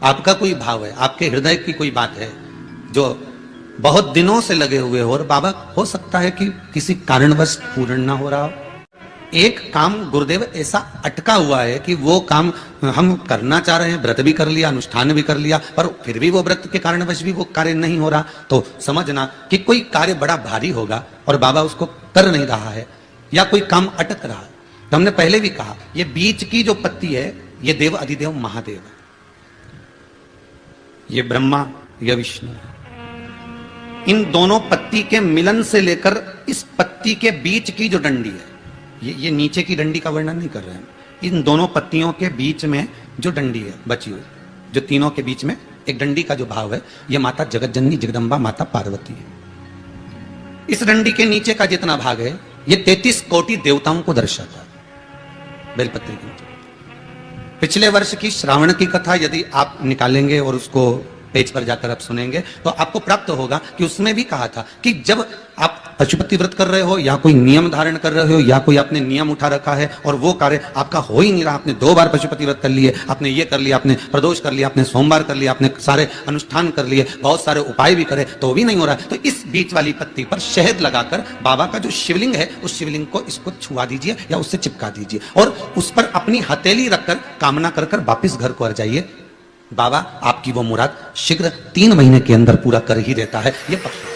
आपका कोई भाव है, आपके हृदय की कोई बात है जो बहुत दिनों से लगे हुए हो, और बाबा हो सकता है कि किसी कारणवश पूर्ण ना हो रहा हो। एक काम गुरुदेव ऐसा अटका हुआ है कि वो काम हम करना चाह रहे हैं, व्रत भी कर लिया, अनुष्ठान भी कर लिया, पर फिर भी वो व्रत के कारणवश भी वो कार्य नहीं हो रहा, तो समझना कि कोई कार्य बड़ा भारी होगा और बाबा उसको कर नहीं रहा है, या कोई काम अटक रहा है। तो हमने पहले भी कहा, ये बीच की जो पत्ती है ये देव अधिदेव महादेव है, ये ब्रह्मा, ये विष्णु है। इन दोनों पत्ती के मिलन से लेकर इस पत्ती के बीच की जो डंडी है, ये नीचे की डंडी का वर्णन नहीं कर रहे हैं, इन दोनों पत्तियों के बीच में जो डंडी है बची हुई, जो तीनों के बीच में एक डंडी का जो भाव है, ये माता जगतजननी जगदम्बा माता पार्वती है। इस डंडी के नीचे का जितना भाग है ये 33 कोटि देवताओं को दर्शाता है। बेलपत्री की पिछले वर्ष की श्रावण की कथा यदि आप निकालेंगे और उसको पेज पर जाकर आप सुनेंगे तो आपको प्राप्त होगा कि उसमें भी कहा था कि जब आप पशुपति व्रत कर रहे हो या कोई नियम धारण कर रहे हो या कोई आपने नियम उठा रखा है और वो कार्य आपका हो ही नहीं रहा, आपने 2 बार पशुपति व्रत कर लिए, आपने ये कर लिया, आपने प्रदोष कर लिया, आपने सोमवार कर लिया, आपने सारे अनुष्ठान कर लिए, बहुत सारे उपाय भी करे, तो भी नहीं हो रहा है, तो इस बीच वाली पत्ती पर शहद लगाकर बाबा का जो शिवलिंग है उस शिवलिंग को इसको छुआ दीजिए या उससे चिपका दीजिए और उस पर अपनी हथेली रखकर कामना कर वापिस घर को आ जाइए। बाबा आपकी वो मुराद शीघ्र 3 महीने के अंदर पूरा कर ही देता है। ये पक्का